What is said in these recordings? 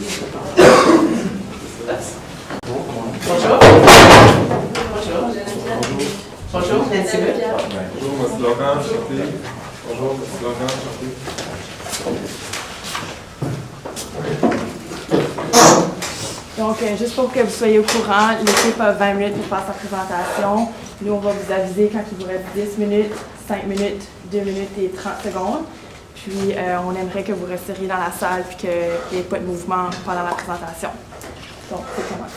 Bonjour. Bonjour. Bonjour, Nancy. Bonjour, mon slogan, enchanté. Bonjour, mon slogan, enchanté. Donc, juste pour que vous soyez au courant, l'équipe a 20 minutes pour faire sa présentation. Nous, on va vous aviser quand il vous reste 10 minutes, 5 minutes, 2 minutes et 30 secondes. Puis, on aimerait que vous resteriez dans la salle et qu'il n'y ait pas de mouvement pendant la présentation. Donc, c'est commencé.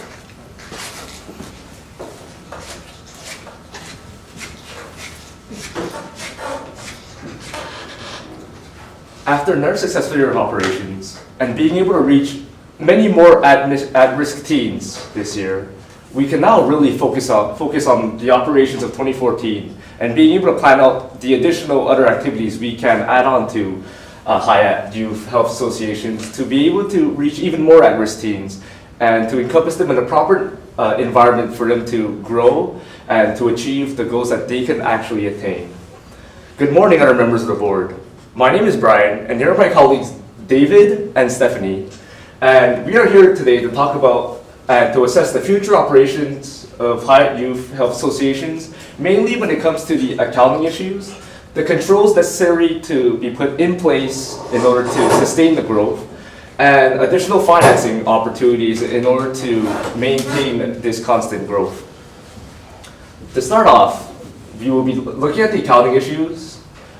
After another successful year of operations and being able to reach many more at-risk teens this year, we can now really focus on the operations of 2014 and being able to plan out the additional other activities we can add on to high youth health associations to be able to reach even more at-risk teens and to encompass them in a proper environment for them to grow and to achieve the goals that they can actually attain. Good morning, other members of the board. My name is Brian, and here are my colleagues David and Stephanie, and we are here today to talk about and to assess the future operations of high youth health associations, mainly when it comes to the accounting issues, the controls necessary to be put in place in order to sustain the growth, and additional financing opportunities in order to maintain this constant growth. To start off, we will be looking at the accounting issues.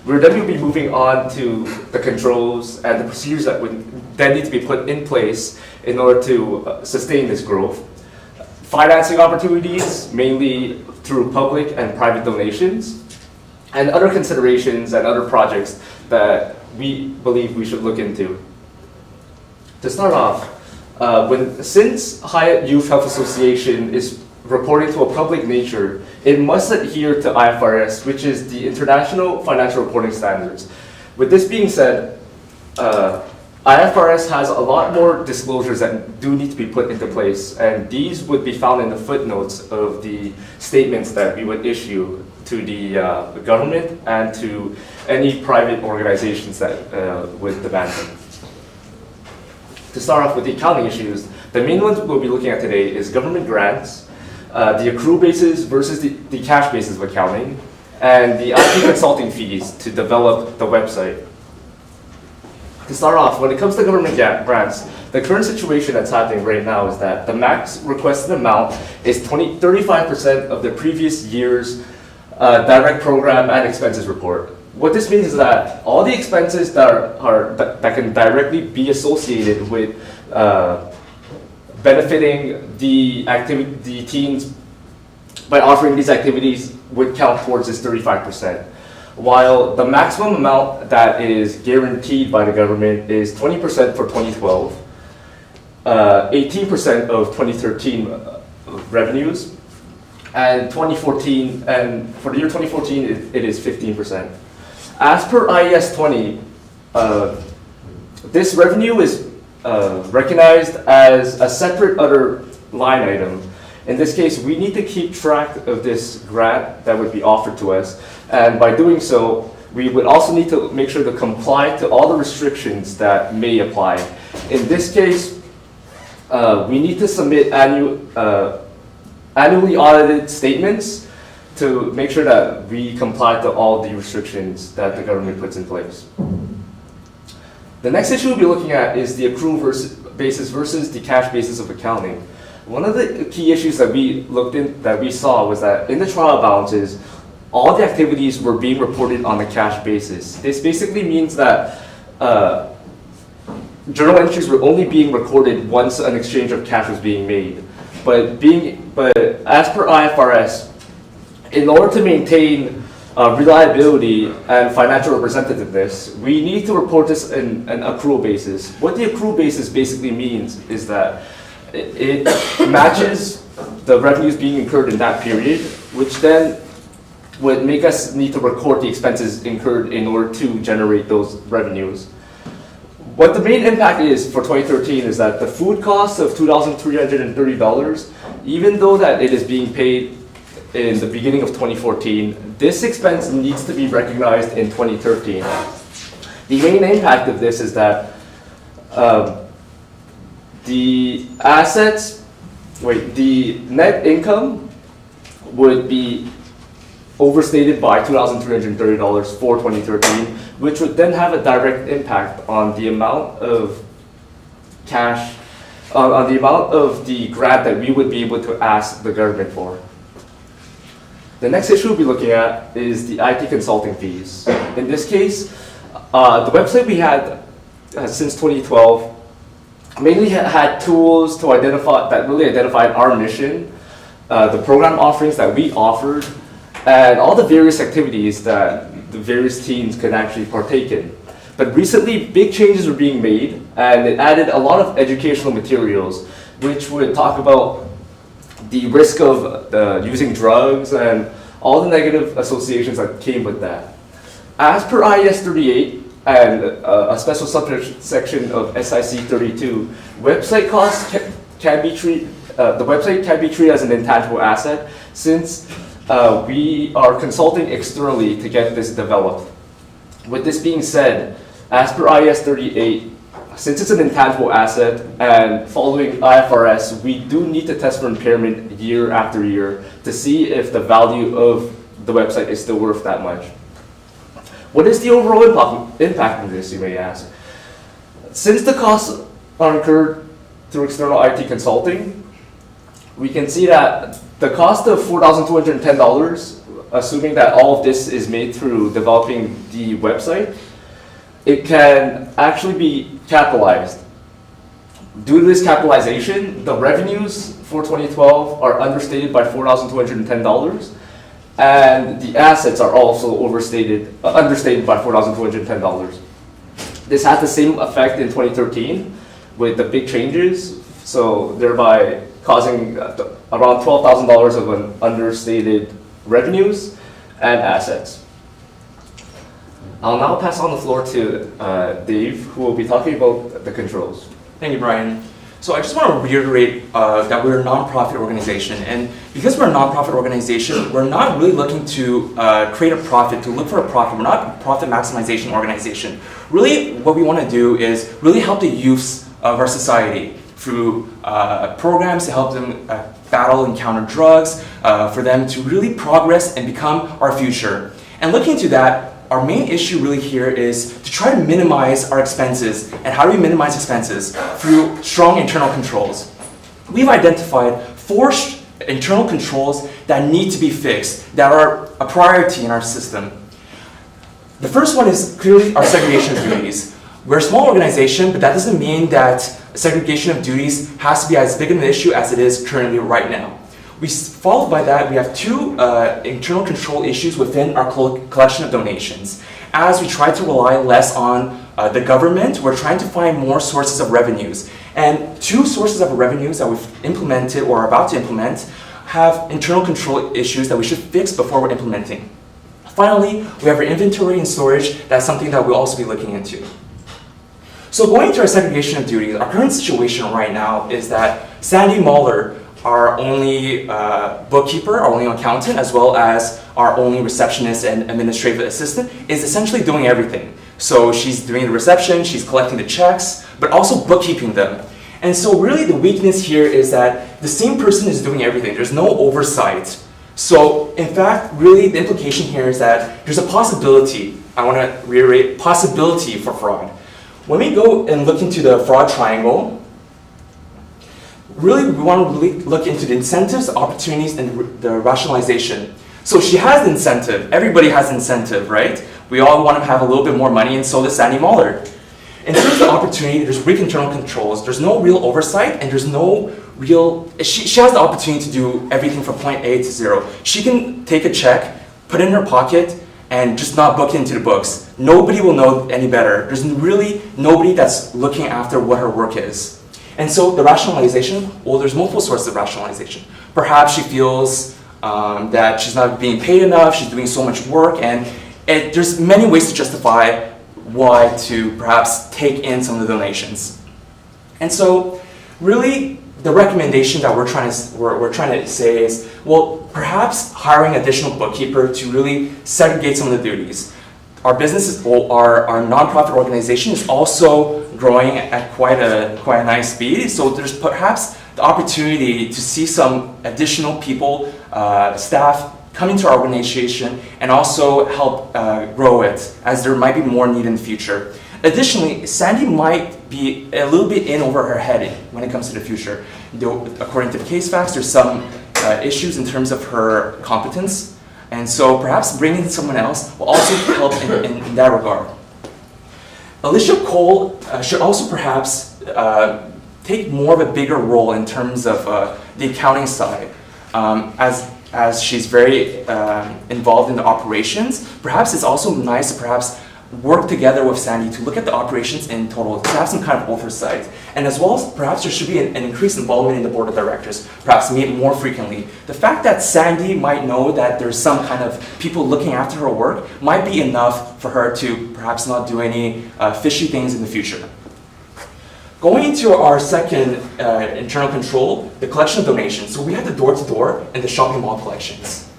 We're then will be moving on to the controls and the procedures that would then need to be put in place in order to sustain this growth. Financing opportunities, mainly through public and private donations, and other considerations and other projects that we believe we should look into. To start off, since Hyatt Youth Health Association is reporting to a public nature, it must adhere to IFRS, which is the International Financial Reporting Standards. With this being said, IFRS has a lot more disclosures that do need to be put into place, and these would be found in the footnotes of the statements that we would issue to the government and to any private organizations that would demand them. To start off with the accounting issues, the main ones we'll be looking at today is government grants, the accrual basis versus the cash basis of accounting, and the IT consulting fees to develop the website. To start off, when it comes to government grants, the current situation that's happening right now is that the max requested amount is 35% of the previous year's direct program and expenses report. What this means is that all the expenses that can directly be associated with benefiting the teens by offering these activities would count towards this 35%. While the maximum amount that is guaranteed by the government is 20% for 2012, 18% of 2013 revenues, and 2014, and for the year 2014 it is 15%. As per IES 20, this revenue is recognized as a separate other line item. In this case, we need to keep track of this grant that would be offered to us, and by doing so, we would also need to make sure to comply to all the restrictions that may apply. In this case, we need to submit annually audited statements to make sure that we comply to all the restrictions that the government puts in place. The next issue we'll be looking at is the accrual basis versus the cash basis of accounting. One of the key issues that we saw was that in the trial balances, all the activities were being reported on a cash basis. This basically means that journal entries were only being recorded once an exchange of cash was being made. But as per IFRS, in order to maintain reliability and financial representativeness, we need to report this in an accrual basis. What the accrual basis basically means is that it matches the revenues being incurred in that period, which then would make us need to record the expenses incurred in order to generate those revenues. What the main impact is for 2013 is that the food cost of $2,330, even though that it is being paid in the beginning of 2014, this expense needs to be recognized in 2013. The main impact of this is that the net income would be overstated by $2,330 for 2013, which would then have a direct impact on the amount of cash, on the amount of the grant that we would be able to ask the government for. The next issue we'll be looking at is the IT consulting fees. In this case, the website we had since 2012 mainly had tools to really identified our mission, the program offerings that we offered, and all the various activities that the various teams could actually partake in. But recently, big changes were being made, and it added a lot of educational materials, which would talk about the risk of using drugs and all the negative associations that came with that. As per IAS 38 and a special subsection of SIC 32, website costs can be treated. The website can be treated as an intangible asset, since we are consulting externally to get this developed. With this being said, as per IAS 38, since it's an intangible asset and following IFRS, we do need to test for impairment year after year to see if the value of the website is still worth that much. What is the overall impact of this, you may ask? Since the costs are incurred through external IT consulting, we can see that the cost of $4,210, assuming that all of this is made through developing the website, it can actually be capitalized. Due to this capitalization, the revenues for 2012 are understated by $4,210, and the assets are also understated by $4,210. This had the same effect in 2013 with the big changes, so thereby causing around $12,000 of an understated revenues and assets. I'll now pass on the floor to Dave, who will be talking about the controls. Thank you, Brian. So I just want to reiterate that we're a nonprofit organization, and because we're a nonprofit organization, we're not really looking to create a profit, to look for a profit. We're not a profit maximization organization. Really, what we want to do is really help the youths of our society through programs to help them battle and counter drugs, for them to really progress and become our future. And looking into that, our main issue really here is to try to minimize our expenses. And how do we minimize expenses? Through strong internal controls. We've identified 4 internal controls that need to be fixed, that are a priority in our system. The first one is clearly our segregation of duties. We're a small organization, but that doesn't mean that segregation of duties has to be as big of an issue as it is currently right now. Followed by that, we have 2 internal control issues within our collection of donations. As we try to rely less on the government, we're trying to find more sources of revenues. And 2 sources of revenues that we've implemented or are about to implement have internal control issues that we should fix before we're implementing. Finally, we have our inventory and storage. That's something that we'll also be looking into. So going to our segregation of duties, our current situation right now is that Sandy Mahler, our only bookkeeper, our only accountant, as well as our only receptionist and administrative assistant, is essentially doing everything. So she's doing the reception, she's collecting the checks, but also bookkeeping them. And so really the weakness here is that the same person is doing everything. There's no oversight. So in fact, really the implication here is that there's a possibility, I want to reiterate, possibility for fraud. When we go and look into the fraud triangle, really we want to look into the incentives, the opportunities, and the rationalization. So she has the incentive. Everybody has incentive, right? We all want to have a little bit more money, and so does Sandy Mahler. In terms of the opportunity, there's weak internal controls. There's no real oversight, and there's no real... She has the opportunity to do everything from point A to 0. She can take a check, put it in her pocket, and just not book into the books. Nobody will know any better. There's really nobody that's looking after what her work is. And so the rationalization, well, there's multiple sources of rationalization. Perhaps she feels that she's not being paid enough, she's doing so much work, and there's many ways to justify why to perhaps take in some of the donations. And so really the recommendation that we're trying to say is, well, perhaps hiring additional bookkeeper to really segregate some of the duties. our business, our nonprofit organization is also growing at quite a nice speed. So there's perhaps the opportunity to see some additional people, staff, come into our organization and also help grow it, as there might be more need in the future. Additionally, Sandy might be a little bit in over her head when it comes to the future. Though, according to the case facts, there's some issues in terms of her competence, and so perhaps bringing in someone else will also help in that regard. Alicia Cole should also perhaps take more of a bigger role in terms of the accounting side, as she's very involved in the operations. Perhaps it's also nice to perhaps work together with Sandy to look at the operations in total, to have some kind of oversight. And as well as perhaps there should be an increased involvement in the board of directors, perhaps meet more frequently. The fact that Sandy might know that there's some kind of people looking after her work might be enough for her to perhaps not do any fishy things in the future. Going into our second internal control, the collection of donations. So we have the door-to-door and the shopping mall collections.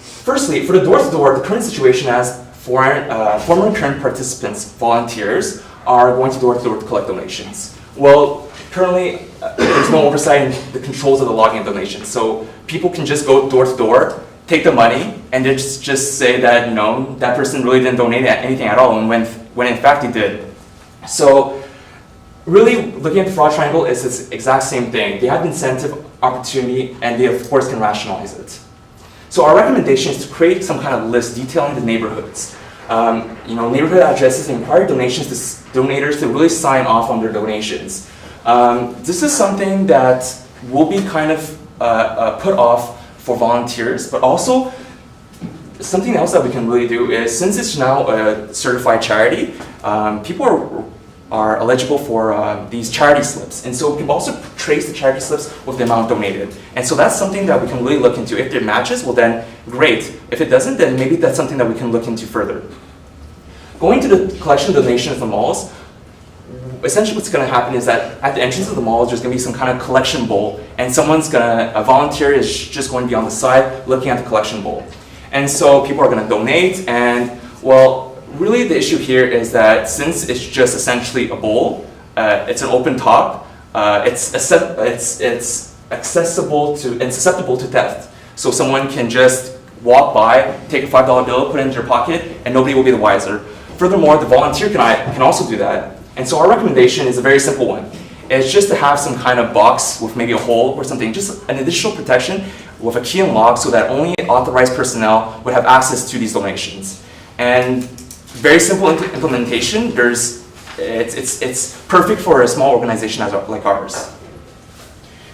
Firstly, for the door-to-door, the current situation as former and current participants, volunteers, are going to door-to-door to collect donations. Well, currently, there's no oversight in the controls of the logging of donations. So people can just go door-to-door, take the money, and just say that, you know, that person really didn't donate anything at all, and when in fact he did. So really, looking at the fraud triangle, it's this exact same thing. They have incentive, opportunity, and they of course can rationalize it. So our recommendation is to create some kind of list detailing the neighborhoods. Neighborhood addresses and require donators to really sign off on their donations. This is something that will be kind of put off for volunteers, but also something else that we can really do is, since it's now a certified charity, people are eligible for these charity slips. And so we can also trace the charity slips with the amount donated. And so that's something that we can really look into. If it matches, well then, great. If it doesn't, then maybe that's something that we can look into further. Going to the collection of donations at the malls, essentially what's going to happen is that at the entrance of the malls, there's going to be some kind of collection bowl, and a volunteer is just going to be on the side looking at the collection bowl. And so people are going to donate, and well, really the issue here is that since it's just essentially a bowl, it's an open top, it's accessible to and susceptible to theft. So someone can just walk by, take a $5 bill, put it into their pocket, and nobody will be the wiser. Furthermore, the volunteer can also do that. And so our recommendation is a very simple one. It's just to have some kind of box with maybe a hole or something, just an additional protection with a key and lock so that only authorized personnel would have access to these donations. And very simple implementation. It's perfect for a small organization like ours.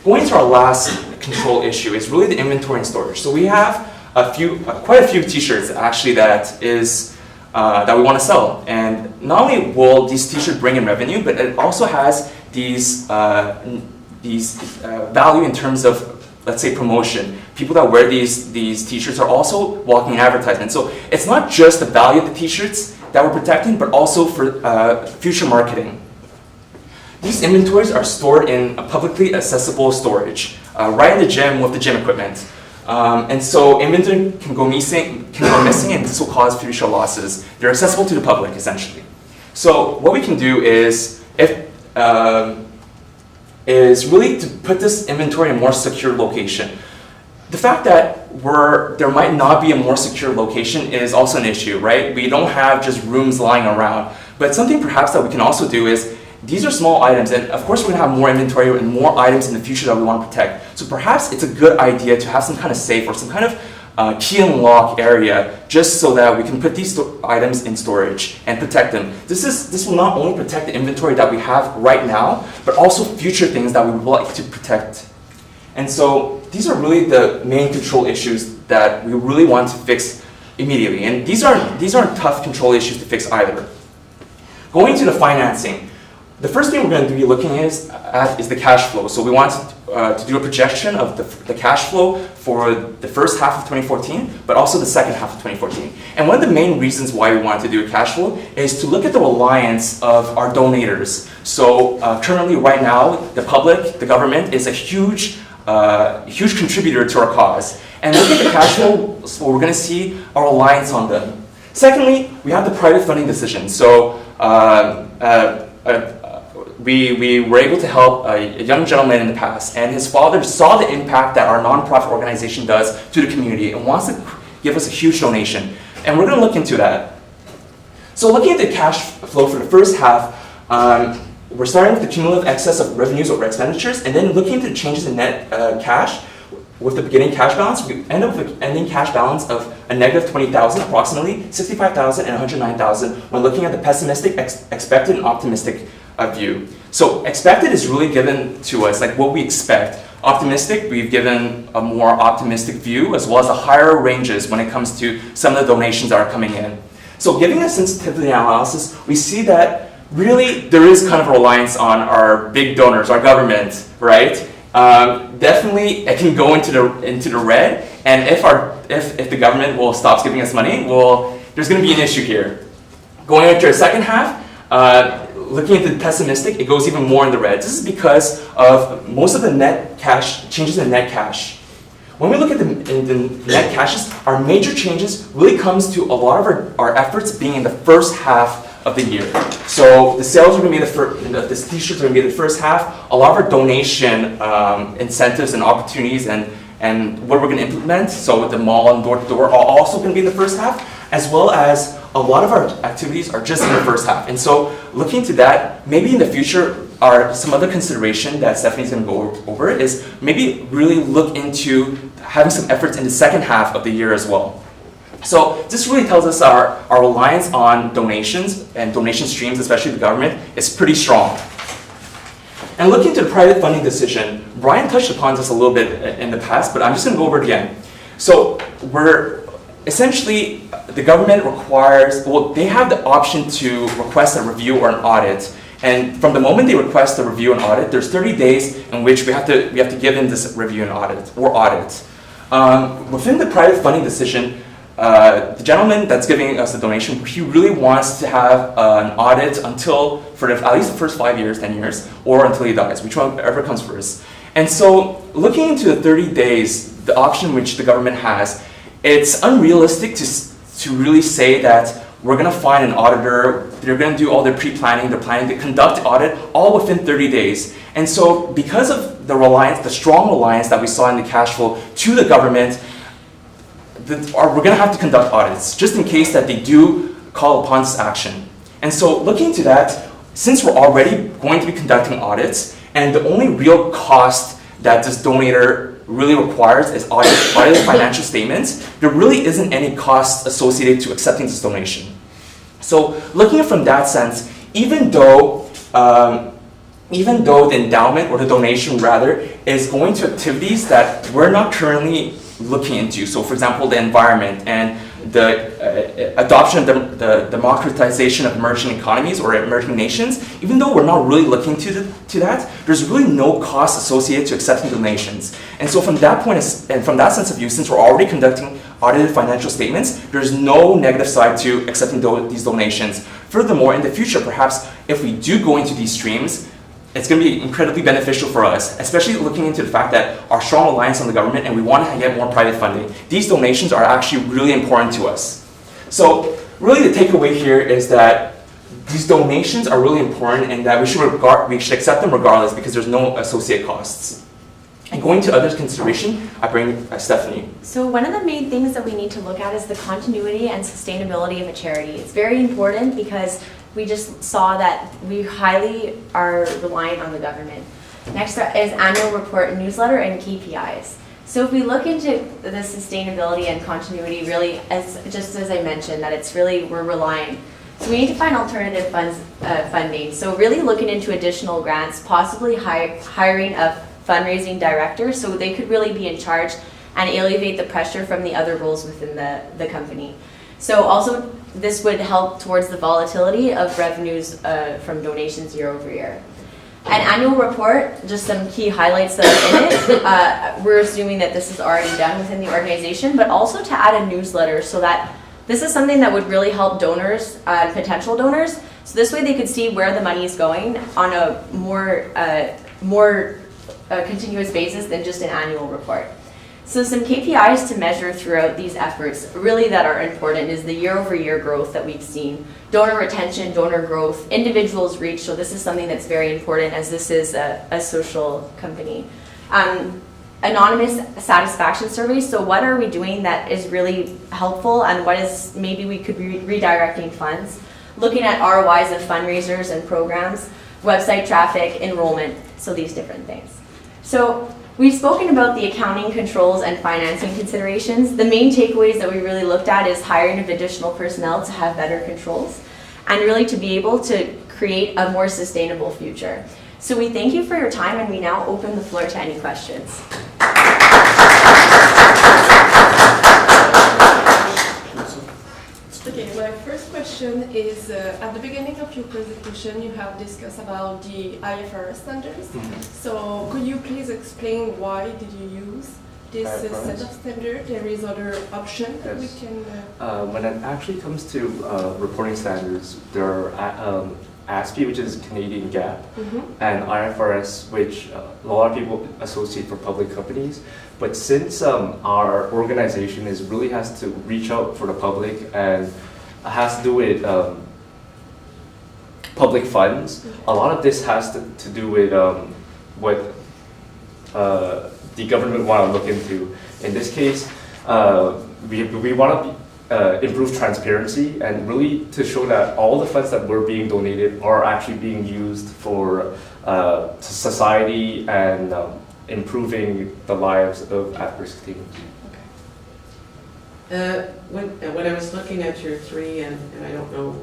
Going to our last control issue is really the inventory and storage. So we have quite a few T-shirts actually that we want to sell. And not only will these T-shirts bring in revenue, but it also has these value in terms of, let's say, promotion. People that wear these T-shirts are also walking advertisements. So it's not just the value of the T-shirts that we're protecting, but also for future marketing. These inventories are stored in a publicly accessible storage, right in the gym with the gym equipment. And so inventory can go missing, and this will cause future losses. They're accessible to the public, essentially. So what we can do is really to put this inventory in a more secure location. The fact that there might not be a more secure location is also an issue, right? We don't have just rooms lying around. But something perhaps that we can also do is, these are small items, and of course we're going to have more inventory and more items in the future that we want to protect. So perhaps it's a good idea to have some kind of safe or some kind of key and lock area, just so that we can put these items in storage and protect them. This will not only protect the inventory that we have right now, but also future things that we would like to protect. And so these are really the main control issues that we really want to fix immediately. And these aren't tough control issues to fix either. Going to the financing. The first thing we're going to be looking at is the cash flow. So we want to do a projection of the cash flow for the first half of 2014, but also the second half of 2014. And one of the main reasons why we want to do a cash flow is to look at the reliance of our donators. So currently, right now, the public, the government, is a huge contributor to our cause. And looking at the cash flow, so we're going to see our reliance on them. Secondly, we have the private funding decision. So we were able to help a young gentleman in the past, and his father saw the impact that our nonprofit organization does to the community and wants to give us a huge donation. And we're going to look into that. So looking at the cash flow for the first half, we're starting with the cumulative excess of revenues over expenditures, and then looking at the changes in net cash. With the beginning cash balance, we end up with an ending cash balance of a negative 20,000, approximately 65,000 and 109,000 when looking at the pessimistic, expected, and optimistic view. So expected is really given to us, like what we expect. Optimistic, we've given a more optimistic view, as well as the higher ranges when it comes to some of the donations that are coming in. So giving a sensitivity analysis, we see that really there is kind of a reliance on our big donors, our government, right? Definitely it can go into the red, and if the government will stop giving us money, well, there's going to be an issue here. Going into our second half, looking at the pessimistic, it goes even more in the red. This is because of most of the net cash, changes in net cash. When we look at the net cashes, our major changes really comes to a lot of our efforts being in the first half of the year. So the sales are going to be the t-shirts are going to be the first half. A lot of our donation incentives and opportunities and what we're going to implement, so with the mall and door-to-door, are also going to be in the first half, as well as a lot of our activities are just in the first half. And so looking to that, maybe in the future, some other consideration that Stephanie's going to go over is maybe really look into having some efforts in the second half of the year as well. So this really tells us our reliance on donations and donation streams, especially the government, is pretty strong. And looking to the private funding decision, Brian touched upon this a little bit in the past, but I'm just going to go over it again. So essentially, the government requires, well, they have the option to request a review or an audit. And from the moment they request a review and audit, there's 30 days in which we have to give them this review and audit. Within the private funding decision, the gentleman that's giving us the donation, he really wants to have an audit for at least the first 5 years, 10 years, or until he dies, whichever comes first. And so looking into the 30 days, the option which the government has, it's unrealistic to really say that we're going to find an auditor, they're going to do all their pre-planning, their planning, they conduct the audit all within 30 days. And so because of the strong reliance that we saw in the cash flow to the government, we're going to have to conduct audits, just in case that they do call upon this action. And so looking to that, since we're already going to be conducting audits, and the only real cost that this donator really requires is audited financial statements, there really isn't any cost associated to accepting this donation. So looking from that sense, even though the endowment, or the donation rather, is going to activities that we're not currently looking into, so for example the environment and the adoption of the democratization of emerging economies or emerging nations, even though we're not really looking to that, there's really no cost associated to accepting donations. And so from that point, and from that sense of view, since we're already conducting audited financial statements, there's no negative side to accepting these donations. Furthermore, in the future, perhaps if we do go into these streams, it's going to be incredibly beneficial for us, especially looking into the fact that our strong reliance on the government and we want to get more private funding. These donations are actually really important to us. So really the takeaway here is that these donations are really important and that we should accept them regardless because there's no associated costs. And going to other consideration, I bring Stephanie. So one of the main things that we need to look at is the continuity and sustainability of a charity. It's very important because we just saw that we highly are reliant on the government. Next is annual report, newsletter, and KPIs. So if we look into the sustainability and continuity, really, just as I mentioned, that it's really, we're relying. So we need to find alternative funding. So really looking into additional grants, possibly hiring a fundraising director, so they could really be in charge and alleviate the pressure from the other roles within the company. So also, this would help towards the volatility of revenues from donations year over year. An annual report, just some key highlights that are in it. We're assuming that this is already done within the organization, but also to add a newsletter so that this is something that would really help donors, potential donors. So this way they could see where the money is going on a more continuous basis than just an annual report. So some KPIs to measure throughout these efforts really that are important is the year-over-year growth that we've seen, donor retention, donor growth, individuals reach, so this is something that's very important as this is a social company. Anonymous satisfaction surveys, so what are we doing that is really helpful and what is maybe we could be redirecting funds, looking at ROIs of fundraisers and programs, website traffic, enrollment, so these different things. So we've spoken about the accounting controls and financing considerations. The main takeaways that we really looked at is hiring of additional personnel to have better controls and really to be able to create a more sustainable future. So we thank you for your time and we now open the floor to any questions. Okay, my first question is, at the beginning of your presentation, you have discussed about the IFRS standards. So could you please explain why did you use this set of standards? There is other option that we can... When it actually comes to reporting standards, there are ASPE, which is Canadian GAAP, and IFRS, which a lot of people associate for public companies. But since our organization really has to reach out for the public and has to do with public funds, a lot of this has to do with what the government want to look into. In this case, we want to improve transparency and really to show that all the funds that were being donated are actually being used for society and improving the lives of at-risk teens. When I was looking at your three, and I don't know,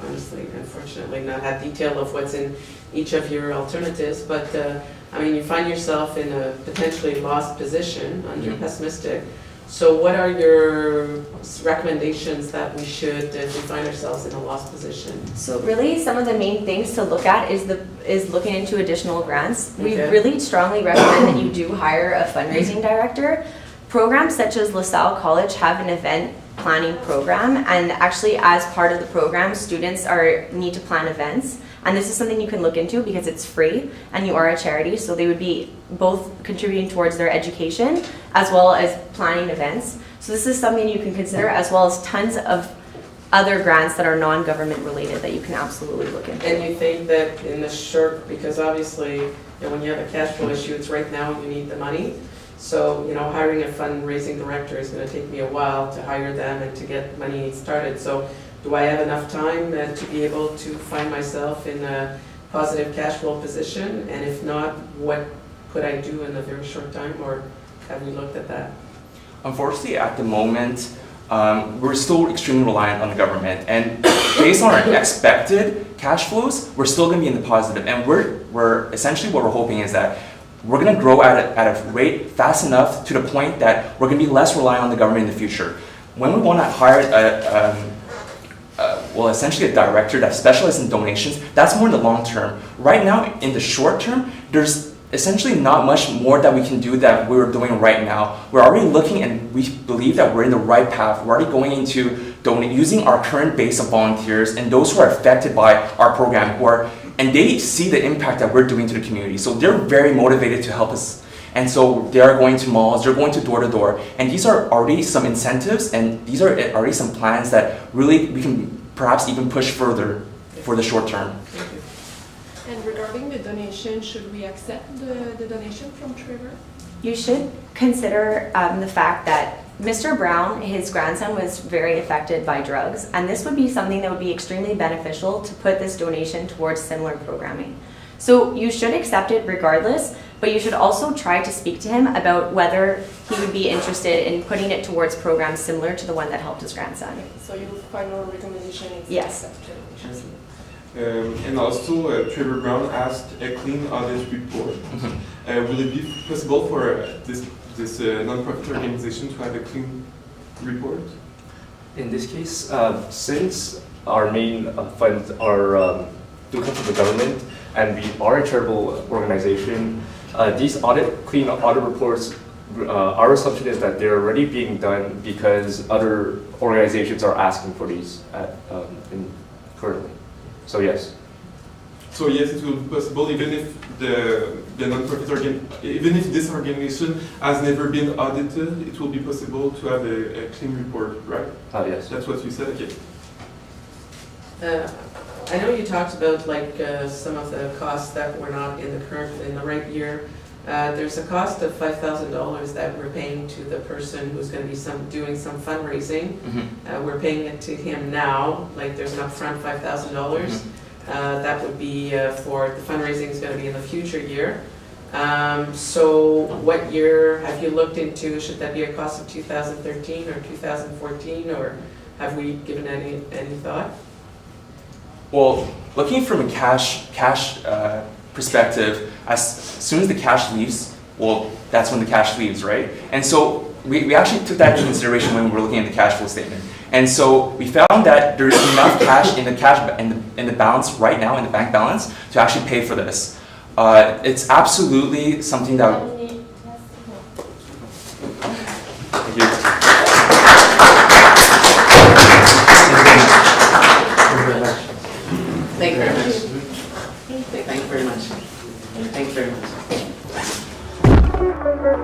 honestly, unfortunately, not have detail of what's in each of your alternatives, but I mean, you find yourself in a potentially lost position, under pessimistic. So what are your recommendations that we should, if we find ourselves in a lost position? So really some of the main things to look at is looking into additional grants. We really strongly recommend that you do hire a fundraising director. Programs such as LaSalle College have an event planning program, and actually as part of the program, students need to plan events. And this is something you can look into because it's free and you are a charity, so they would be both contributing towards their education as well as planning events. So this is something you can consider, as well as tons of other grants that are non-government related that you can absolutely look into. And you think that in the short, because obviously when you have a cash flow issue, it's right now you need the money. So hiring a fundraising director is going to take me a while to hire them and to get money started. So do I have enough time to be able to find myself in a positive cash flow position? And if not, what could I do in a very short time, or have we looked at that? Unfortunately, at the moment, we're still extremely reliant on the government. And based on our expected cash flows, we're still going to be in the positive. And we're essentially what we're hoping is that we're going to grow at a rate fast enough to the point that we're going to be less reliant on the government in the future. When we want to hire essentially a director that specializes in donations, that's more in the long term. Right now, in the short term, there's essentially not much more that we can do that we're doing right now. We're already looking and we believe that we're in the right path. We're already going into using our current base of volunteers and those who are affected by our program, and they see the impact that we're doing to the community. So they're very motivated to help us. And so they are going to malls, they're going to door to door. And these are already some incentives and these are already some plans that really we can perhaps even push further for the short term. And regarding the donation, should we accept the donation from Trevor? You should consider the fact that Mr. Brown, his grandson, was very affected by drugs, and this would be something that would be extremely beneficial to put this donation towards similar programming. So you should accept it regardless, but you should also try to speak to him about whether he would be interested in putting it towards programs similar to the one that helped his grandson. So your final recommendation is Yes. to accept the donation. And also, Trevor Brown asked a clean audit report. Will it be possible for this non-profit organization to have a clean report? In this case, since our main funds do come from the government, and we are a charitable organization, these clean audit reports, our assumption is that they're already being done because other organizations are asking for these currently. So yes. So yes, it will be possible even if the non-profit even if this organization has never been audited, it will be possible to have a clean report, right? Yes. That's what you said. Okay. I know you talked about like some of the costs that were not in the right year. There's a cost of $5,000 that we're paying to the person who's going to be doing some fundraising. We're paying it to him now, like there's an upfront $5,000. That would be for the fundraising is going to be in the future year. So what year have you looked into? Should that be a cost of 2013 or 2014, or have we given any thought? Well, looking from a cash perspective, as soon as the cash leaves, well, that's when the cash leaves, right? And so we actually took that into consideration when we were looking at the cash flow statement. And so we found that there's enough cash in the balance right now, in the bank balance, to actually pay for this. It's absolutely something that. Thank you. Thank you very much. Thank you very much. Thank you very much.